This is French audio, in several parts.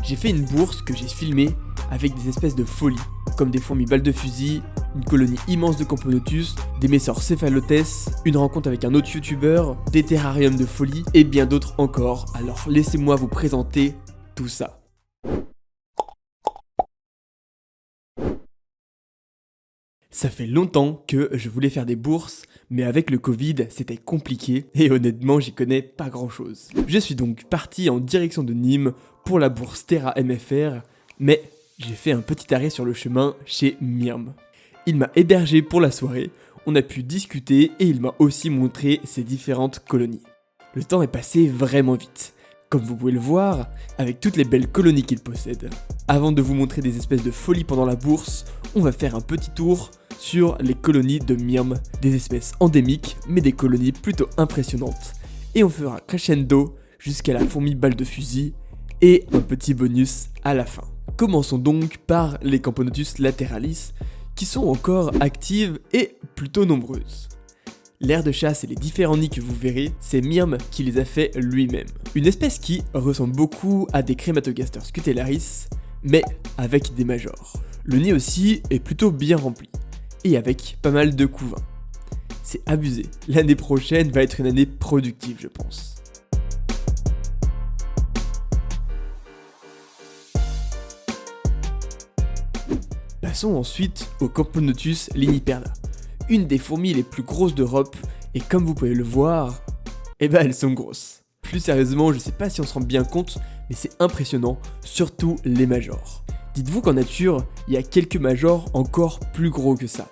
J'ai fait une bourse que j'ai filmée avec des espèces de folies, comme des fourmis balles de fusil, une colonie immense de Camponotus, des messors céphalotes, une rencontre avec un autre youtubeur, des terrariums de folie et bien d'autres encore. Alors laissez-moi vous présenter tout ça. Ça fait longtemps que je voulais faire des bourses, mais avec le Covid, c'était compliqué et honnêtement, j'y connais pas grand chose. Je suis donc parti en direction de Nîmes pour la bourse Terra MFR, mais j'ai fait un petit arrêt sur le chemin chez Myrm. Il m'a hébergé pour la soirée, on a pu discuter et il m'a aussi montré ses différentes colonies. Le temps est passé vraiment vite, comme vous pouvez le voir, avec toutes les belles colonies qu'il possède. Avant de vous montrer des espèces de folies pendant la bourse, on va faire un petit tour sur les colonies de Myrm, des espèces endémiques, mais des colonies plutôt impressionnantes. Et on fera crescendo jusqu'à la fourmi balle de fusil, et un petit bonus à la fin. Commençons donc par les Camponotus lateralis, qui sont encore actives et plutôt nombreuses. L'aire de chasse et les différents nids que vous verrez, c'est Myrm qui les a fait lui-même. Une espèce qui ressemble beaucoup à des Crématogasters scutellaris, mais avec des majors. Le nid aussi est plutôt bien rempli, et avec pas mal de couvains. C'est abusé, l'année prochaine va être une année productive je pense. Passons ensuite au Camponotus liniperda, une des fourmis les plus grosses d'Europe, et comme vous pouvez le voir, elles sont grosses. Plus sérieusement, je sais pas si on se rend bien compte, mais c'est impressionnant, surtout les majors. Dites-vous qu'en nature, il y a quelques majors encore plus gros que ça.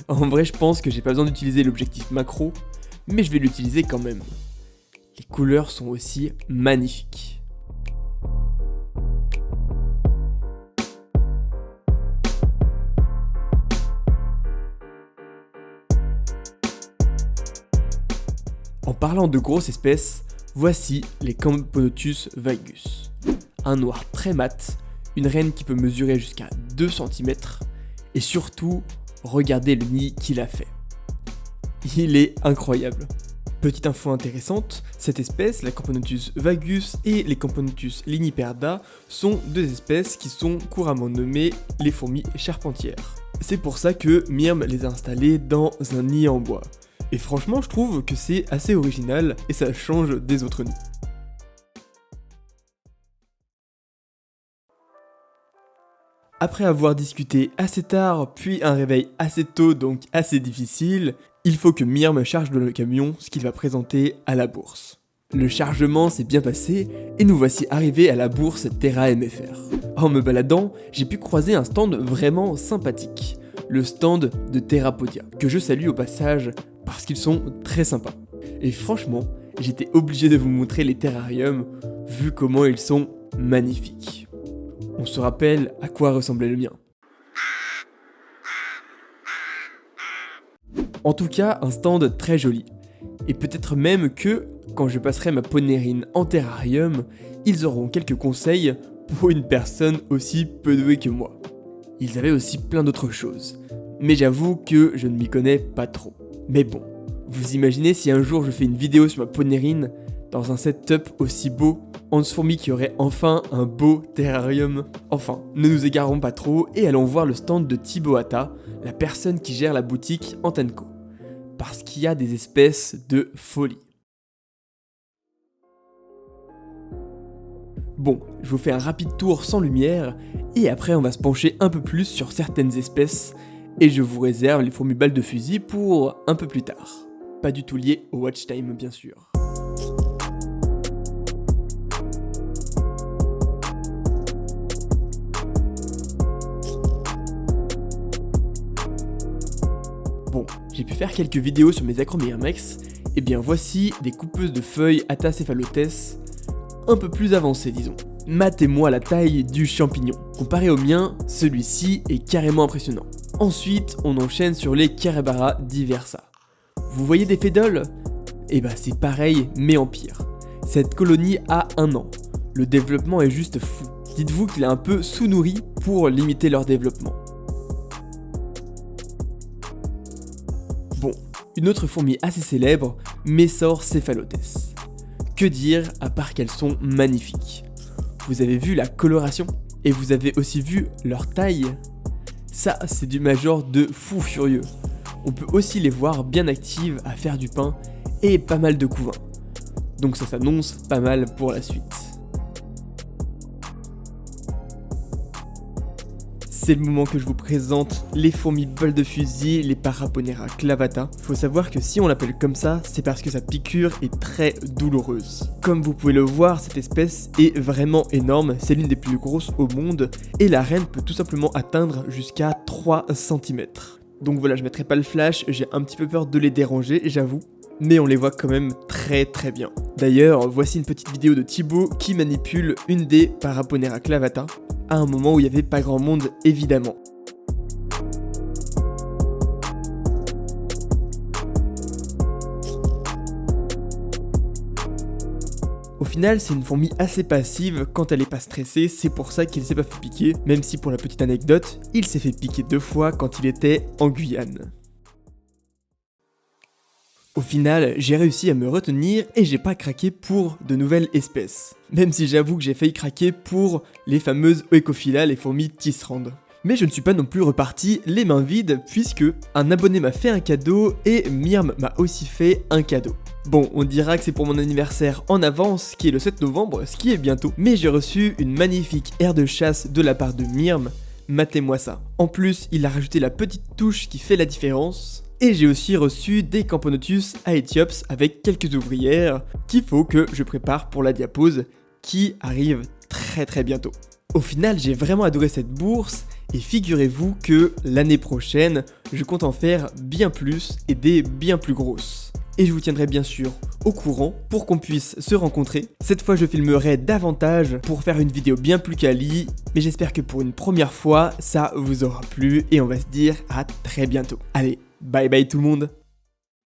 En vrai, je pense que j'ai pas besoin d'utiliser l'objectif macro, mais je vais l'utiliser quand même. Les couleurs sont aussi magnifiques. En parlant de grosses espèces, voici les Camponotus valgus. Un noir très mat, une reine qui peut mesurer jusqu'à 2 cm, et surtout, regardez le nid qu'il a fait. Il est incroyable. Petite info intéressante, cette espèce, la Camponotus valgus et les Camponotus liniperda, sont deux espèces qui sont couramment nommées les fourmis charpentières. C'est pour ça que Myrm les a installées dans un nid en bois. Et franchement, je trouve que c'est assez original et ça change des autres nids. Après avoir discuté assez tard, puis un réveil assez tôt, donc assez difficile, il faut que Myrm charge le camion ce qu'il va présenter à la bourse. Le chargement s'est bien passé et nous voici arrivés à la bourse Terra MFR. En me baladant, j'ai pu croiser un stand vraiment sympathique, le stand de Terrapodia, que je salue au passage parce qu'ils sont très sympas. Et franchement, j'étais obligé de vous montrer les terrariums, vu comment ils sont magnifiques. On se rappelle à quoi ressemblait le mien. En tout cas, un stand très joli. Et peut-être même que, quand je passerai ma ponérine en terrarium, ils auront quelques conseils pour une personne aussi peu douée que moi. Ils avaient aussi plein d'autres choses. Mais j'avoue que je ne m'y connais pas trop. Mais bon, vous imaginez si un jour je fais une vidéo sur ma ponérine, dans un setup aussi beau, Hans Fourmi qui aurait enfin un beau terrarium. Enfin, ne nous égarons pas trop et allons voir le stand de Thibaut Atta, la personne qui gère la boutique Antenco. Parce qu'il y a des espèces de folie. Bon, je vous fais un rapide tour sans lumière, et après on va se pencher un peu plus sur certaines espèces, et je vous réserve les fourmis balles de fusil pour un peu plus tard. Pas du tout lié au watch time bien sûr. Bon, j'ai pu faire quelques vidéos sur mes Acromyrmex, et bien voici des coupeuses de feuilles Atta cephalotes, un peu plus avancées disons. Matez-moi la taille du champignon. Comparé au mien, celui-ci est carrément impressionnant. Ensuite, on enchaîne sur les Carabara diversa. Vous voyez des fédoles ? Et bah c'est pareil, mais en pire. Cette colonie a 1 an. Le développement est juste fou. Dites-vous qu'il est un peu sous-nourri pour limiter leur développement. Bon, une autre fourmi assez célèbre, Messor cephalotes. Que dire à part qu'elles sont magnifiques. Vous avez vu la coloration? Et vous avez aussi vu leur taille? Ça, c'est du major de fou furieux. On peut aussi les voir bien actives à faire du pain et pas mal de couvains. Donc ça s'annonce pas mal pour la suite. C'est le moment que je vous présente les fourmis bol de fusil, les Paraponera clavata. Faut savoir que si on l'appelle comme ça, c'est parce que sa piqûre est très douloureuse. Comme vous pouvez le voir, cette espèce est vraiment énorme, c'est l'une des plus grosses au monde, et la reine peut tout simplement atteindre jusqu'à 3 cm. Donc voilà, je mettrai pas le flash, j'ai un petit peu peur de les déranger, j'avoue. Mais on les voit quand même très bien. D'ailleurs, voici une petite vidéo de Thibaut qui manipule une des Paraponera clavata, à un moment où il n'y avait pas grand monde évidemment. Au final, c'est une fourmi assez passive quand elle est pas stressée, c'est pour ça qu'il s'est pas fait piquer, même si pour la petite anecdote, il s'est fait piquer 2 fois quand il était en Guyane. Au final, j'ai réussi à me retenir et j'ai pas craqué pour de nouvelles espèces. Même si j'avoue que j'ai failli craquer pour les fameuses Oecophila, les fourmis tisserandes. Mais je ne suis pas non plus reparti les mains vides puisque un abonné m'a fait un cadeau et Myrm m'a aussi fait un cadeau. Bon, on dira que c'est pour mon anniversaire en avance qui est le 7 novembre, ce qui est bientôt, mais j'ai reçu une magnifique aire de chasse de la part de Myrm. Matez-moi ça. En plus, il a rajouté la petite touche qui fait la différence. Et j'ai aussi reçu des Camponotus aethiops avec quelques ouvrières qu'il faut que je prépare pour la diapose qui arrive très bientôt. Au final, j'ai vraiment adoré cette bourse et figurez-vous que l'année prochaine, je compte en faire bien plus et des bien plus grosses. Et je vous tiendrai bien sûr au courant pour qu'on puisse se rencontrer. Cette fois, je filmerai davantage pour faire une vidéo bien plus quali, mais j'espère que pour une première fois, ça vous aura plu et on va se dire à très bientôt. Allez, bye bye tout le monde!